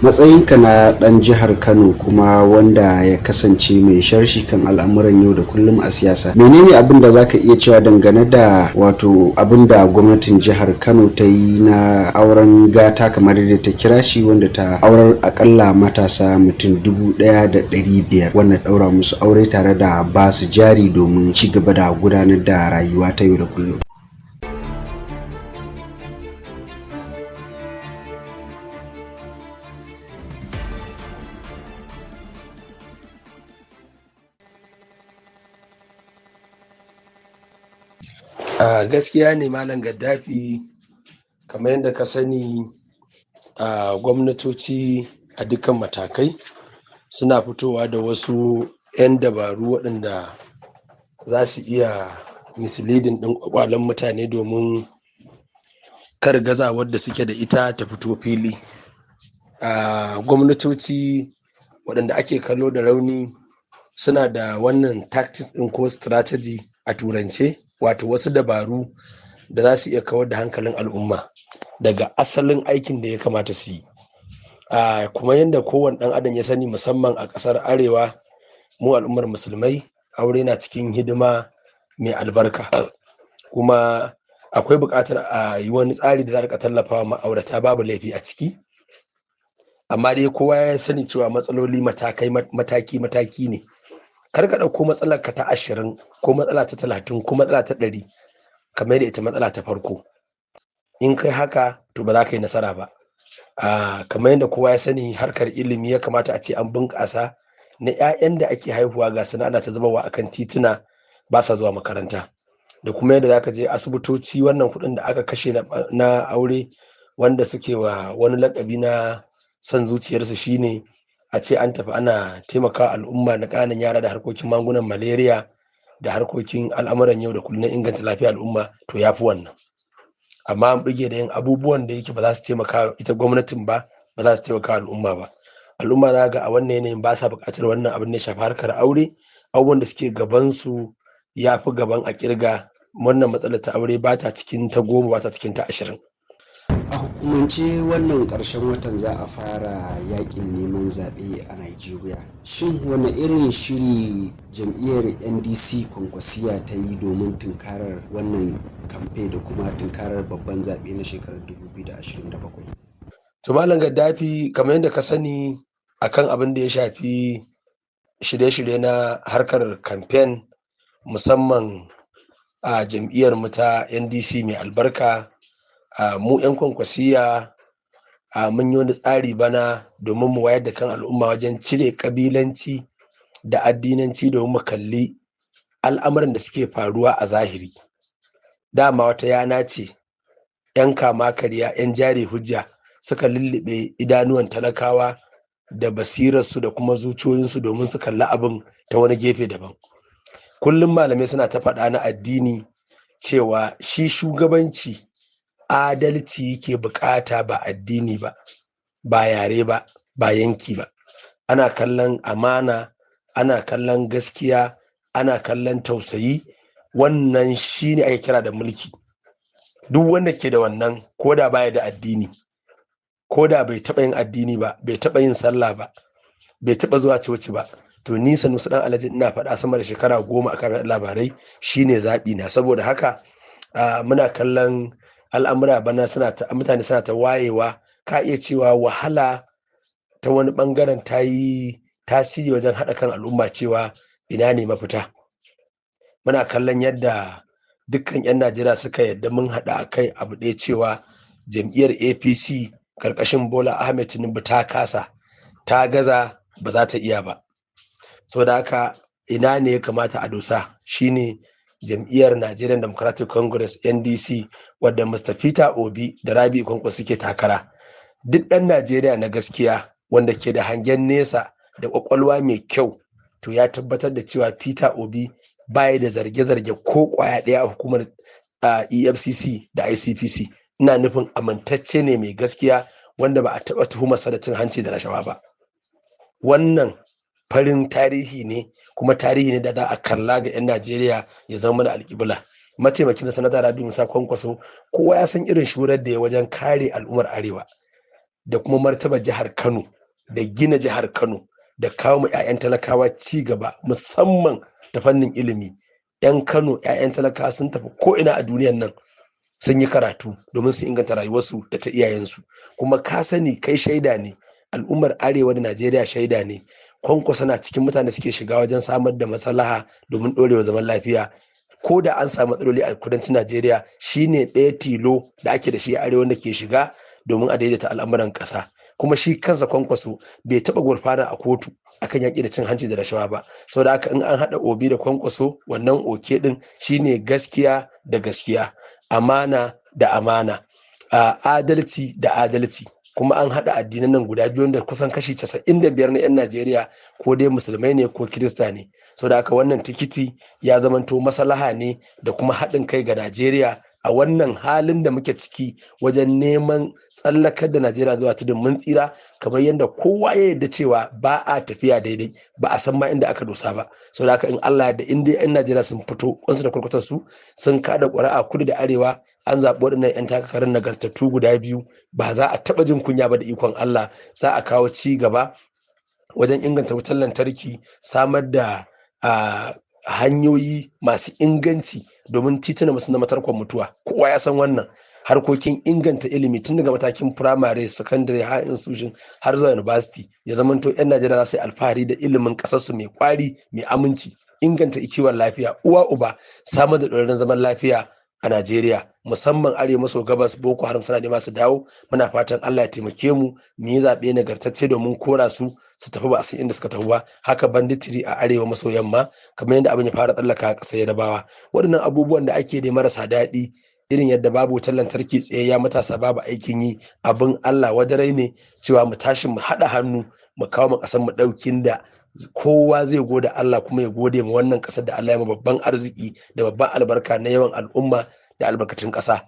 Matsayinka na ɗan jihar Kano kuma wanda ya kasance mai sharshi kan al'amuran yau da kullum a siyasa. Menene abin da zaka iya cewa dangane da abin da gwamnatin jihar Kano ta yi na auren gata kamar yadda ta kira shi, wanda ta aurar akalla matasa mutum 1,500 wanda ɗaura musu aure tare da ba su jari domin ci gaba da gudanar da rayuwa ta yau da kullum. Gaskiya ne Malam Gaddafi, kamar yadda ka sani gwamnatoci a dukkan matakai suna fitowa da wasu 'yan dabaru waɗanda za su iya misleading ɗin ƙwaƙwalen mutane domin kar gazawar da suke da ita ta fito fili. Gwamnatoci waɗanda ake kallo da rauni suna da wannan tactics ɗin ko strategy a turance, wato wasu dabaru da za su iya kawar da hankalin al'umma daga asalin aikin da ya kamata su yi. Kuma yadda kowane ɗan adam ya sani, musamman a ƙasar arewa, mu al'ummar musulmai, aure na cikin hidima mai albarka, kuma akwai buƙatar a yi wani tsari da za a riƙa tallafawa ma'aurata, babu laifi a ciki. Amma dai kowa ya sani cewa matsaloli mataki ne. Kar ka ɗauko matsalar ka ta 20 ko matsala ta 30 ko matsala ta 100 kamar da ita matsala ta farko. In kai haka to ba za ka yi nasara ba. Kamar yadda kowa ya sani, harkar ilimi ya kamata a ce an bunƙasa, na 'ya'yan da ake haihuwa ga su ana ta zubarwa akan tituna ba sa zuwa makaranta. Da kuma yadda za ka je asibitoci, wannan kuɗin da aka kashe na aure, wanda suke wa wani lakabi na son zuciyarsu shine a ce an tafi ana taimakawa al'umma na ƙananan yara da harkokin magungunan malaria da harkokin al'amuran yau da kullum na inganta lafiyar al'umma, to ya fi wannan. Amma an bige da yin abubuwan da yake ba za su taimaka ita gwamnatin ba, ba za su taimaka al'umma ba. Al'umma za ga a wannan yanayin ba sa buƙatar wannan abin da ya shafi harkar aure. Abubuwan da suke gabansu ya fi gaban a ƙirga. Wannan matsalar ta aure ba ta cikin ta 10, ba ta cikin ta 20. A hukumance wannan ƙarshen watan za a fara yaƙin neman zaɓe a Najeriya. Shin wane irin shiri jam'iyyar NDC Kwankwasiya ta yi domin tunkarar wannan kamfe da kuma tunkarar babban zaɓe na shekarar 2027? To Malam Gaddafi, kamar yadda ka sani, akan abin da ya shafi shirye-shirye na harkar kamfen, musamman a jam'iyyar mu ta NDC mai albarka, mu 'yan Kwankwasiya mun yi wani tsari bana domin mu wayar da kan al'umma wajen cire ƙabilanci da addinanci, domin mu kalli al'amuran da suke faruwa a zahiri. Dama wata yana ce 'yan kama karya, 'yan jari hujja suka lullube idanuwan talakawa da basirarsu da kuma zuciyoyinsu domin su kalli abin ta wani gefe daban. Kullum malamai suna ta faɗa na addini cewa shi shugabanci adalci yake bukata, ba addini ba, ba yare ba, ba yanki ba. Ana kallon amana, ana kallon gaskiya, ana kallon tausayi. Wannan shi ne ake kira da mulki. Duk wanda ke da wannan, ko da baya da addini, ko da bai taɓa yin addini ba, bai taɓa yin sallah ba, bai taɓa zuwa coci ba, to ni Sanusi ɗan Alhaji ina faɗa sama da shekara 10 a kan labarai, shine zaɓi na. Saboda haka muna kallon al'amura bana mutane suna ta wayewa. Ka iya cewa wahala ta wani ɓangaren ta yi tasiri wajen haɗa kan al'umma cewa ina ne mafita. Muna kallon yadda dukkan 'yan Najeriya suka yadda mun haɗa a kai abu ɗaya, cewa jam'iyyar APC ƙarƙashin Bola Ahmed Tinubu ta kasa, ta gaza, ba za ta iya ba. Saboda haka ina ne ya kamata a dosa? Shine jam'iyyar Nigerian Democratic Congress NDC, wadda Mr. Peter Obi da Rabi'u Kwankwaso suke takara. Duk ɗan Najeriya na gaskiya wanda ke da hangen nesa da ƙwaƙwalwa mai kyau, to ya tabbatar da cewa Peter Obi baya da zarge-zarge ko ƙwaya ɗaya a hukumar EFCC da ICPC. Ina nufin amintacce ne, mai gaskiya, wanda ba a taɓa tuhumarsa da cin hanci da rashawa ba. Wannan farin tarihi ne, kuma tarihi ne da za a kalla ga 'yan Najeriya ya zama da alƙibla. Mataimakin sanata Rabi'u Musa Kwankwaso, kowa ya san irin shurar da ya wajen kare al'ummar arewa. da kuma martaba jihar Kano da gina jihar Kano da kawo ma 'ya'yan talakawa ci gaba musamman ta fannin ilimi. 'Yan Kano 'ya'yan talakawa sun tafi ko'ina a duniyan nan sun yi karatu domin su inganta rayuwarsu da ta iyayensu. Kuma ka sani kai shaida ne, al'ummar arewa da Najeriya shaida ne, Kwankwaso na cikin mutane suke shiga wajen samar da maslaha domin ɗorewa zaman lafiya. Ko da an samu matsaloli a kudancin Najeriya shine ɗaya tilo da ake da shi a arewa da ke shiga domin a daidaita al'amuran ƙasa. Kuma shi kansa Kwankwaso bai taɓa gurfana a kotu akan yaƙi da cin hanci da rashawa ba. Saboda haka in an haɗa Obi da Kwankwaso, wannan oke ɗin shine gaskiya da gaskiya, amana da amana, adalci da adalci. Kuma an haɗa addinan nan guda biyu da kusan kashi 95 na 'yan Najeriya ko dai musulmai ne ko kirista ne. Saboda haka wannan tikiti ya zamanto maslaha ne da kuma haɗin kai ga Najeriya a wannan halin da muke ciki wajen neman tsallakar da Najeriya zuwa tudun mun tsira, kamar yadda kowa ya yarda cewa ba a tafiya daidai, ba a san ma inda aka dosa ba. Saboda haka in Allah da in dai 'yan Najeriya sun fito kwansu da kwarkwatar su sun kada ƙuri'a kudu da arewa, an zaɓi waɗannan 'yan takarar nagartattu guda biyu, ba za a taɓa jin kunya ba da ikon Allah. Za a kawo ci gaba wajen inganta wutar lantarki, samar da hanyoyi masu inganci domin tituna masu na matarkon mutuwa. Kowa ya san wannan. Harkokin inganta ilimi tun daga matakin firamare, sakandare, har institution har zuwa university, ya zamanto 'yan Najeriya za su yi alfahari da ilimin ƙasarsu mai ƙwari, mai aminci, inganta kiwon lafiya, uwa uba samar da ɗorewar zaman lafiya a Najeriya, musamman arewa maso gabas. Boko Haram suna nema su dawo. Muna fatan Allah ya taimake mu yi zaɓe nagartacce domin kora su tafi ba a san inda suka tafi ba. Haka banditiri a arewa maso yamma, kamar yadda abin ya fara tsallaka a ƙasar Yarbawa. Waɗannan abubuwan da ake da marasa daɗi, irin yadda babu wutar lantarki tsayayya, matasa babu aikin yi, abin Allah wadarai ne. Cewa mu tashi mu haɗa hannu mu kawo ma ƙasar mu ɗaukin da kowa zai gode Allah, kuma ya gode ma wannan ƙasar da Allah ya ma babban arziki da babban albarka na yawan al'umma da albarkatun ƙasa.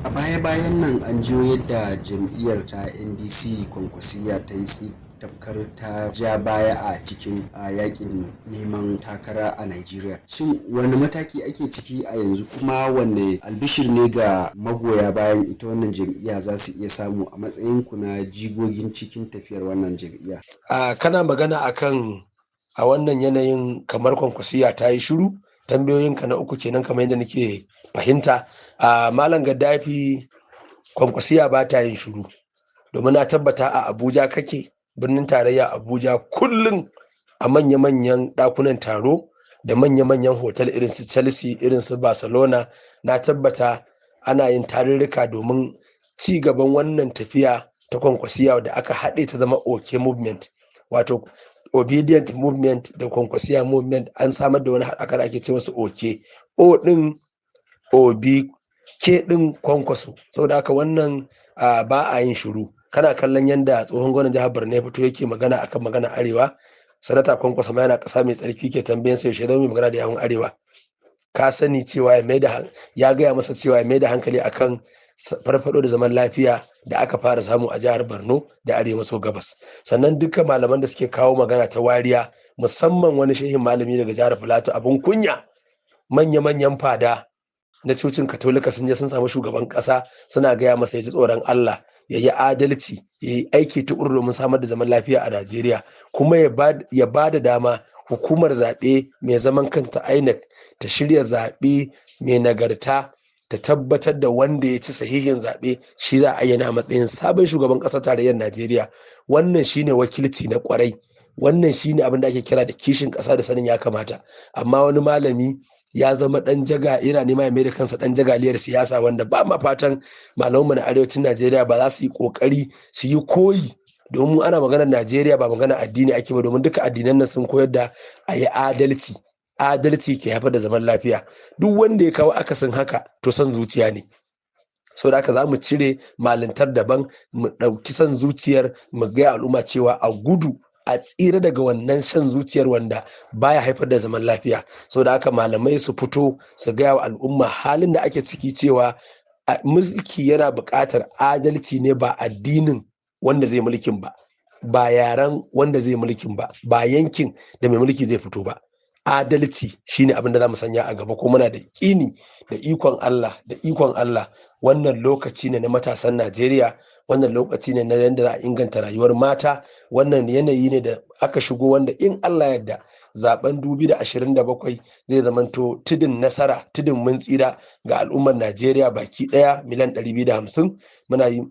A baya-bayan nan an jiyo yadda jam'iyyar ta NDC Kwankwasiya ta yi tamkar ta ja baya a cikin yakin neman takara a Najeriya. Shin wani mataki ake ciki a yanzu, kuma wanne albishir ne ga magoya bayan ita wannan jam'iyya za su iya samu a matsayin ku na jigogin cikin tafiyar wannan jam'iyya? Kana magana akan a wannan yanayin kamar Kwankwasiya ta yi shiru? Tambayoyinka na uku kenan kamar yadda nake fahimta. Malam Gaddafi, Kwankwasiya ba ta yin shiru, domin na tabbata a Abuja kake, birnin tarayya Abuja, kullum a manya-manyan ɗakunan taro da manya-manyan hotel irin su Chelsea, irin su Barcelona, na tabbata ana yin tarurruka domin ci gaban wannan tafiya ta Kwankwasiya da aka haɗe ta zama OK movement, wato obedient movement da Kwankwasiya movement. An samar da wani haɗaka da ake ce masa OK, O ɗin Obi, K ɗin Kwankwaso. Saboda haka wannan ba a yin shiru. Kana kallon yadda tsohon gwamnan jihar Borno ya fito yake magana akan magana arewa. Sanata Kwankwaso ma yana ƙasa mai tsarki ke tambayan sa yaushe zai mai magana da yawun arewa. Ka sani cewa ya gaya masa cewa ya mai da hankali akan farfado da zaman lafiya da aka fara samu a jihar Borno da arewa maso gabas. Sannan dukkan malaman da suke kawo magana ta wariya, musamman wani shehin malami daga jihar Filato, abin kunya, manya-manyan fada na cocin Katolika sun je sun samu shugaban ƙasa suna gaya masa ya ji tsoron Allah, ya yi adalci, ya yi aiki tuƙuru domin samar da zaman lafiya a Najeriya, kuma ya ba da dama hukumar zaɓe mai zaman kanta ta INEC ta shirya zaɓe mai nagarta, ta tabbatar da wanda ya ci sahihin zaɓe shi za a ayyana a matsayin sabon shugaban ƙasar tarayyar Najeriya. Wannan shine wakilci na ƙwarai, wannan shine abin da ake kira da kishin ƙasa da sanin ya kamata. Amma wani malami ya zama ɗan jaga, yana nema ya mai da kansa ɗan jagaliyar siyasa, wanda ba ma fatan malamanmu na arewacin Najeriya ba za su yi ƙoƙari su yi koyi, domin ana maganar Najeriya ba magana addini ake ba, domin duka addinan nan sun koyar da a yi adalci. Adalci ke haifar da zaman lafiya. Duk wanda ya kawo akasin haka to son zuciya ne. Saboda haka za mu cire malintar daban, mu ɗauki son zuciyar, mu gaya al'umma cewa a gudu a tsira daga wannan shan zuciyar wanda baya haifar da zaman lafiya. Saboda haka malamai su fito su gaya wa al'umma halin da ake ciki, cewa mulki yana buƙatar adalci ne, ba addinin wanda zai mulkin ba, ba yaren wanda zai mulkin ba, ba yankin da mai mulki zai fito ba. Adalci shine abin da za mu sanya a gaba, ko muna da yaƙini da ikon Allah wannan lokaci ne na matasan Najeriya, wannan lokaci ne na yadda za a inganta rayuwar mata. Wannan yanayi ne da aka shigo wanda in Allah yarda zaben 2027 zai zamanto tudun nasara, tudun mun tsira ga al'ummar Najeriya baki ɗaya miliyan 250. Muna yi